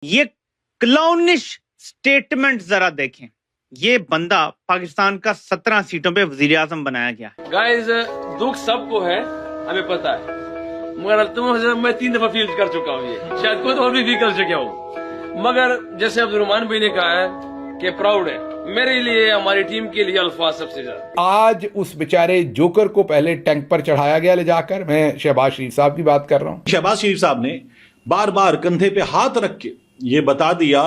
یہ کلاؤنش سٹیٹمنٹ ذرا دیکھیں. یہ بندہ پاکستان کا 17 سیٹوں پہ وزیر اعظم بنایا گیا ہے. گائز دکھ سب کو ہے, ہمیں پتا ہے, مگر میں 3 دفعہ فیل کر چکا ہوں, یہ شاید کوئی اور بھی فیل کر چکا ہوں, مگر جیسے عبد الرحمان بھائی نے کہا ہے کہ پراؤڈ ہے. میرے لیے, ہماری ٹیم کے لیے الفاظ سب سے زیادہ. آج اس بیچارے جوکر کو پہلے ٹینک پر چڑھایا گیا لے جا کر. میں شہباز شریف صاحب کی بات کر رہا ہوں. شہباز شریف صاحب نے بار بار کندھے پہ ہاتھ رکھ کے یہ بتا دیا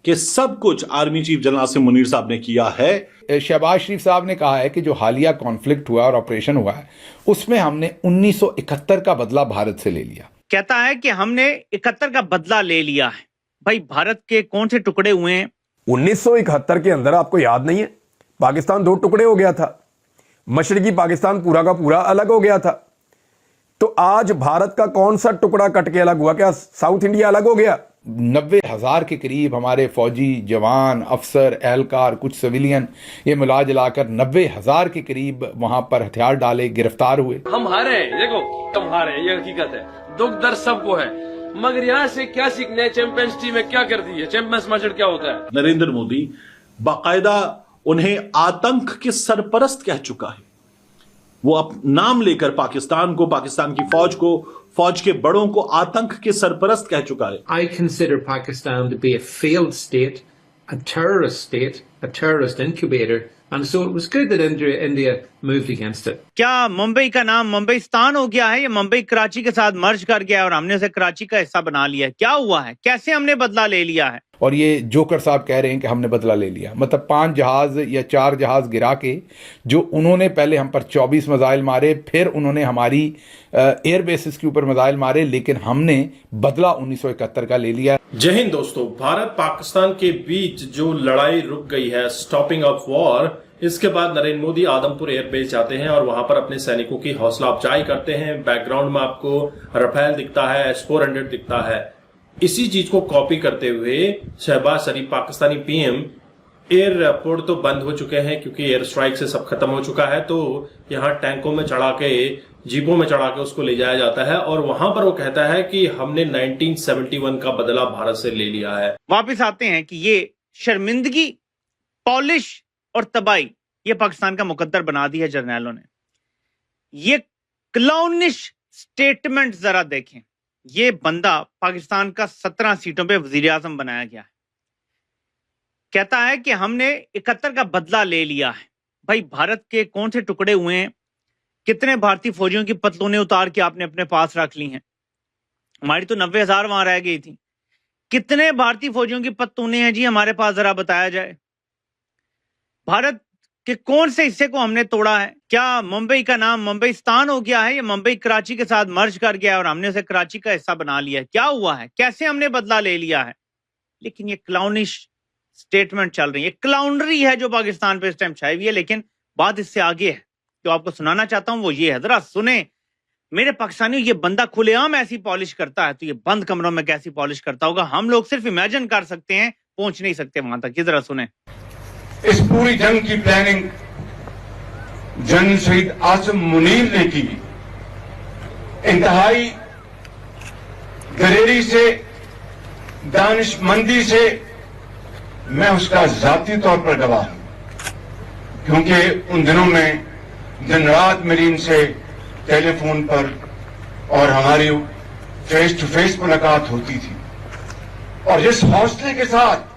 کہ سب کچھ army chief general Asim Munir صاحب نے کیا ہے. شہباز شریف صاحب نے کہا ہے کہ جو حالیہ کانفلکٹ ہوا اور آپریشن ہوا ہے اس میں ہم نے 1971 کا بدلہ بھارت سے لے لیا. کہتا ہے کہ ہم نے 71 کا بدلہ لے لیا ہے. بھائی بھارت کے کون سے ٹکڑے ہوئے ہیں؟ 1971 کے اندر آپ کو یاد نہیں ہے پاکستان 2 ٹکڑے ہو گیا تھا, مشرقی پاکستان پورا کا پورا الگ ہو گیا تھا. تو آج بھارت کا کون سا ٹکڑا کٹ کے الگ ہوا؟ کیا ساؤتھ انڈیا الگ ہو گیا؟ 90,000 کے قریب ہمارے فوجی جوان, افسر, اہلکار, کچھ سویلین, یہ ملا جلا کر 90,000 کے قریب وہاں پر ہتھیار ڈالے, گرفتار ہوئے. ہم ہارے ہیں, دیکھو ہم ہارے ہیں, یہ حقیقت ہے. دکھ درد سب کو ہے, مگر یہاں سے کیا سیکھنا ہے؟ چیمپئنز ٹیم میں کیا کرتی ہے؟ چیمپئنز مارشل کیا ہوتا ہے؟ نریندر مودی باقاعدہ انہیں آتنک کے سرپرست کہہ چکا ہے. وہ نام لے کر پاکستان کو, پاکستان کی فوج کو, فوج کے بڑوں کو آتنک کے سرپرست کہہ چکا ہے. I consider Pakistan to be a failed state, a terrorist incubator, and so it was good that India moved against it. کیا ممبئی کا نام ممبئیستان ہو گیا ہے یا ممبئی کراچی کے ساتھ مرج کر گیا ہے اور ہم نے اسے کراچی کا حصہ بنا لیا ہے؟ کیا ہوا ہے؟ کیسے ہم نے بدلہ لے لیا ہے؟ اور یہ جوکر صاحب کہہ رہے ہیں کہ ہم نے بدلہ لے لیا. مطلب 5 جہاز یا 4 جہاز گرا کے جو انہوں نے پہلے ہم پر 24 میزائل مارے, پھر انہوں نے ہماری ایئر بیسز کے اوپر میزائل مارے, لیکن ہم نے بدلہ 1971 کا لے لیا. جے ہند دوستو, بھارت پاکستان کے بیچ جو لڑائی رک گئی ہے, سٹاپنگ آف وار, اس کے بعد نریندر مودی آدم پور ایئر بیس جاتے ہیں اور وہاں پر اپنے سینکوں کی حوصلہ افزائی کرتے ہیں. بیک گراؤنڈ میں آپ کو رفیل دکھتا ہے, S-400 دکھتا ہے. اسی چیز کو کاپی کرتے ہوئے شہباز شریف پاکستانی پی ایم, ایئرپورٹ تو بند ہو چکے ہیں کیونکہ ایئر سٹرائک سے سب ختم ہو چکا ہے, تو یہاں ٹینکوں میں چڑھا کے, جیپوں میں چڑھا کے اس کو لے جایا جاتا ہے اور وہاں پر وہ کہتا ہے کہ ہم نے 1971 کا بدلہ بھارت سے لے لیا ہے. واپس آتے ہیں کہ یہ شرمندگی, پالش اور تباہی یہ پاکستان کا مقدر بنا دی ہے جرنیلوں نے. یہ کلاؤنش سٹیٹمنٹ ذرا دیکھیں. یہ بندہ پاکستان کا 17 سیٹوں پہ وزیر اعظم بنایا گیا ہے. کہتا ہے کہ ہم نے 71 کا بدلہ لے لیا ہے. بھائی بھارت کے کون سے ٹکڑے ہوئے ہیں؟ کتنے بھارتی فوجیوں کی پتلونیں اتار کے آپ نے اپنے پاس رکھ لی ہیں؟ ہماری تو 90,000 وہاں رہ گئی تھی. کتنے بھارتی فوجیوں کی پتلونیں ہیں جی ہمارے پاس؟ ذرا بتایا جائے. بھارت کہ کون سے حصے کو ہم نے توڑا ہے؟ کیا ممبئی کا نام ممبئیستان ہو گیا ہے یا ممبئی کراچی کے ساتھ مرج کر گیا ہے اور ہم نے اسے کراچی کا حصہ بنا لیا ہے؟ کیا ہوا ہے؟ کیسے ہم نے بدلہ لے لیا ہے؟ لیکن یہ کلاؤنش سٹیٹمنٹ چل رہی ہے, کلاؤنڈری ہے جو پاکستان پہ اس ٹائم چھائی ہوئی ہے. لیکن بات اس سے آگے ہے جو آپ کو سنانا چاہتا ہوں, وہ یہ ہے, ذرا سنیں میرے پاکستانیوں. یہ بندہ کھلے عام ایسی پالش کرتا ہے تو یہ بند کمروں میں کیسی پالش کرتا ہوگا ہم لوگ صرف امیجن کر سکتے ہیں, پہنچ نہیں سکتے وہاں تک. یہ ذرا سنیں. اس پوری جنگ کی پلاننگ جنرل شہید عاصم منیر نے کی. انتہائی دلیری سے, دانش مندی سے میں اس کا ذاتی طور پر گواہ ہوں, کیونکہ ان دنوں میں دن رات میری ان سے ٹیلی فون پر اور ہماری فیس ٹو فیس ملاقات ہوتی تھی. اور جس حوصلے کے ساتھ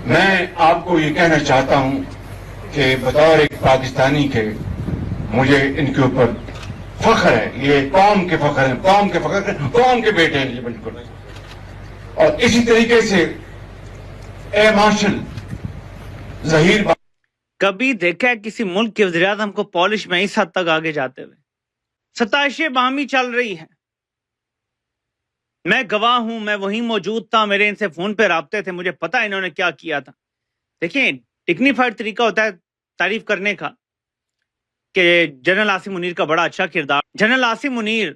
میں آپ کو یہ کہنا چاہتا ہوں کہ بطور ایک پاکستانی کے مجھے ان کے اوپر فخر ہے. یہ قوم کے فخر ہیں, قوم کے فخر, قوم کے بیٹے ہیں یہ بالکل. اور اسی طریقے سے اے مارشل ظہیر کبھی دیکھا ہے کسی ملک کے وزیر اعظم کو پالش میں اس حد تک آگے جاتے ہوئے؟ ستائشیں باہمی چل رہی ہیں. میں گواہ ہوں, میں وہیں موجود تھا, میرے ان سے فون پہ رابطے تھے, مجھے پتا انہوں نے کیا کیا تھا. دیکھیں ڈگنیفائڈ طریقہ ہوتا ہے تعریف کرنے کا کہ جنرل عاصم منیر کا بڑا اچھا کردار. جنرل عاصم منیر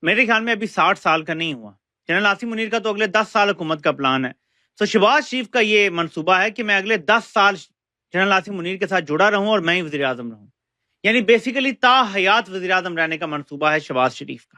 میرے خیال میں ابھی 60 سال کا نہیں ہوا. جنرل عاصم منیر کا تو اگلے 10 سال حکومت کا پلان ہے. تو شہباز شریف کا یہ منصوبہ ہے کہ میں اگلے 10 سال جنرل عاصم منیر کے ساتھ جڑا رہوں اور میں ہی وزیر اعظم رہوں. یعنی بیسیکلی تا حیات وزیر اعظم رہنے کا منصوبہ ہے شہباز شریف کا.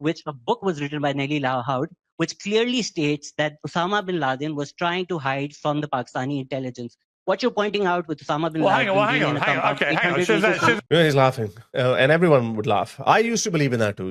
which a book was written by Nellie Lahoud, which clearly states that Osama bin Laden was trying to hide from the Pakistani intelligence. What you're pointing out with Osama bin Laden being in a compound 800 meters from- He's laughing, and everyone would laugh. I used to believe in that too.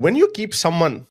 When you keep someone,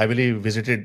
heavily visited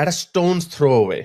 at a stone's throw away,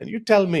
And you tell me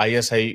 ISI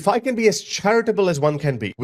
If I can be as charitable as one can be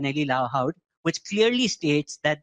Nellie Lahoud, which clearly states that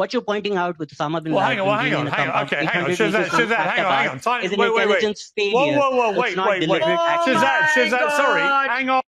What you're pointing out with Osama bin Laden hang on. Okay, hang on. Shazad, hang on. is an intelligence failure. Wait. Shazad, sorry. Hang on.